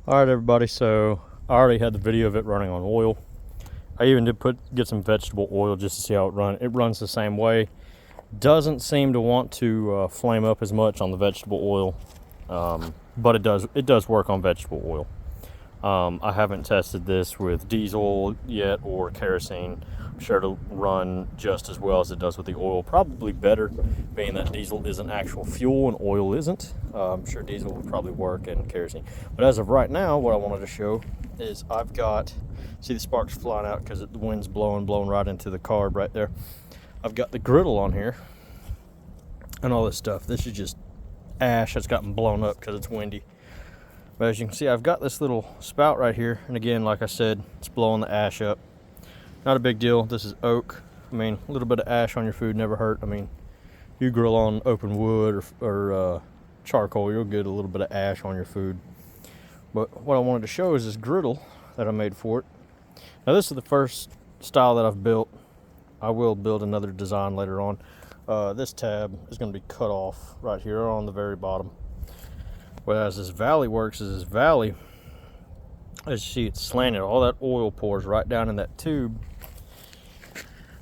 All right, everybody, so I already had the video of it running on oil. I even did get some vegetable oil just to see how it runs. It runs the same way. Doesn't seem to want to flame up as much on the vegetable oil, but it does work on vegetable oil. I haven't tested this with diesel yet or kerosene. I'm sure it'll run just as well as it does with the oil. Probably better, being that diesel isn't actual fuel and oil isn't. I'm sure diesel would probably work and kerosene. But as of right now, what I wanted to show is I've got, see the sparks flying out because the wind's blowing right into the carb right there. I've got the griddle on here and all this stuff. This is just ash that's gotten blown up because it's windy. But as you can see, I've got this little spout right here, and again, like I said, it's blowing the ash up. Not a big deal. This is oak. I mean, a little bit of ash on your food never hurt. I mean, you grill on open wood or charcoal, you'll get a little bit of ash on your food. But what I wanted to show is this griddle that I made for it. Now, this is the first style that I've built. I will build another design later on. This tab is going to be cut off right here on the very bottom. Whereas this valley works is this valley, as you see, it's slanted. All that oil pours right down in that tube.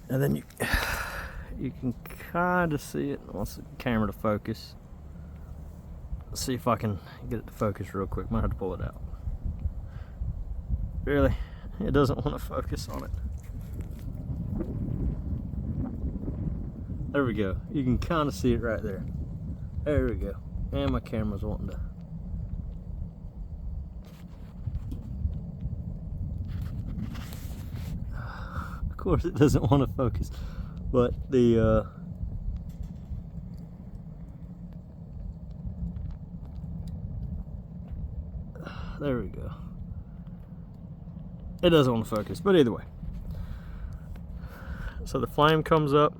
And then you can kind of see it. I want the camera to focus. Let's see if I can get it to focus real quick. Might have to pull it out. Really? It doesn't want to focus on it. There we go. You can kind of see it right there. There we go. And my camera's wanting to. Of course it doesn't want to focus, but the there we go. It doesn't want to focus, but either way. So the flame comes up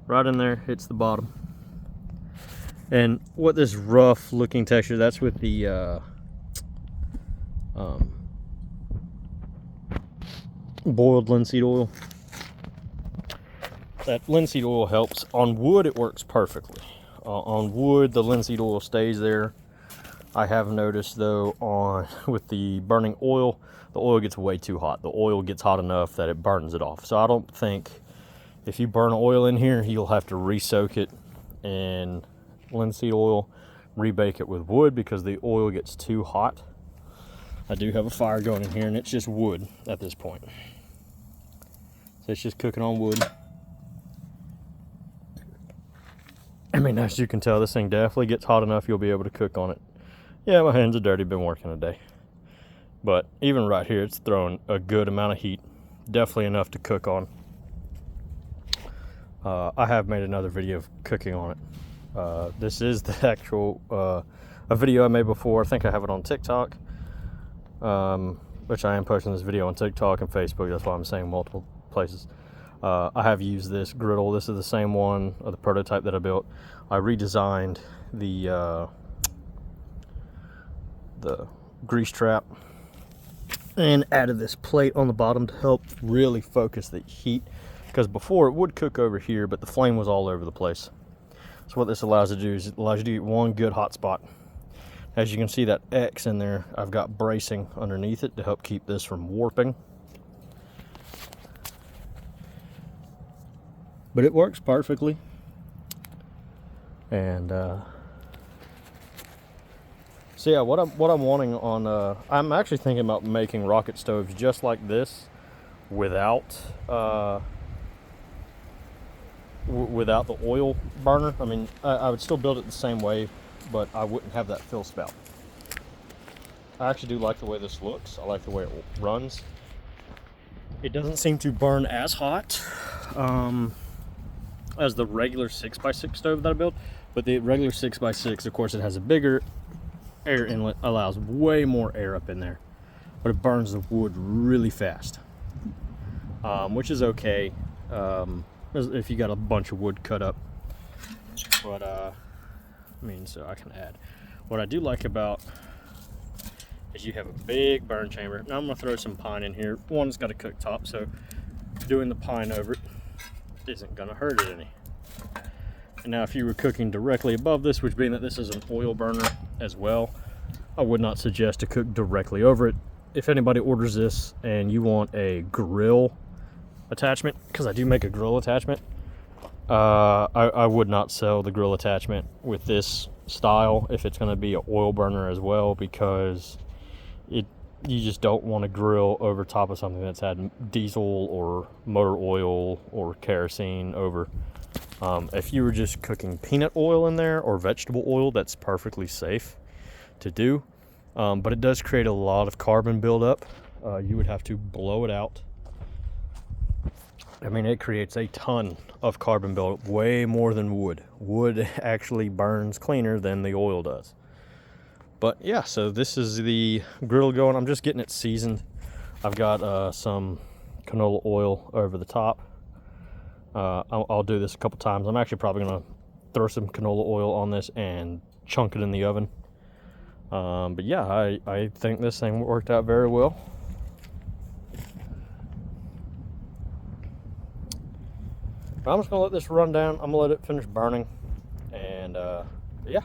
right in there, hits the bottom. And what this rough looking texture, that's with the boiled linseed oil. That linseed oil helps. On wood it works perfectly. On wood the linseed oil stays there. I have noticed though with the burning oil, the oil gets way too hot. The oil gets hot enough that it burns it off. So I don't think if you burn oil in here, you'll have to re-soak it in linseed oil, rebake it with wood because the oil gets too hot. I do have a fire going in here and it's just wood at this point. So it's just cooking on wood. I mean, as you can tell, this thing definitely gets hot enough you'll be able to cook on it. Yeah, my hands are dirty, been working a day. But even right here, it's throwing a good amount of heat. Definitely enough to cook on. I have made another video of cooking on it. This is the actual a video I made before. I think I have it on TikTok, which I am posting this video on TikTok and Facebook. That's why I'm saying multiple places. I have used this griddle. This is the same one, the prototype that I built. I redesigned the grease trap and added this plate on the bottom to help really focus the heat, because before it would cook over here, but the flame was all over the place. So what this allows you to do is it allows you to get one good hot spot. As you can see, that X in there, I've got bracing underneath it to help keep this from warping. But it works perfectly. And so yeah, what I'm wanting on, I'm actually thinking about making rocket stoves just like this, without without the oil burner. I mean, I would still build it the same way, but I wouldn't have that fill spout. I actually do like the way this looks. I like the way it runs. It doesn't seem to burn as hot as the regular 6x6 stove that I built, but the regular 6x6, of course, it has a bigger air inlet, allows way more air up in there, but it burns the wood really fast, which is okay if you got a bunch of wood cut up. But I mean, so I can add. What I do like about is you have a big burn chamber. Now I'm gonna throw some pine in here. One's got a cooktop, so doing the pine over it isn't gonna hurt it any. And now if you were cooking directly above this, which being that this is an oil burner as well, I would not suggest to cook directly over it. If anybody orders this and you want a grill attachment, because I do make a grill attachment, I would not sell the grill attachment with this style if it's going to be an oil burner as well, because you just don't want to grill over top of something that's had diesel or motor oil or kerosene over. If you were just cooking peanut oil in there or vegetable oil, that's perfectly safe to do, but it does create a lot of carbon buildup. You would have to blow it out. I mean, it creates a ton of carbon buildup, way more than wood. Wood actually burns cleaner than the oil does. But yeah, so this is the griddle going. I'm just getting it seasoned. I've got some canola oil over the top. I'll do this a couple times. I'm actually probably gonna throw some canola oil on this and chunk it in the oven. But yeah, I think this thing worked out very well. I'm just gonna let this run down. I'm gonna let it finish burning, and yeah.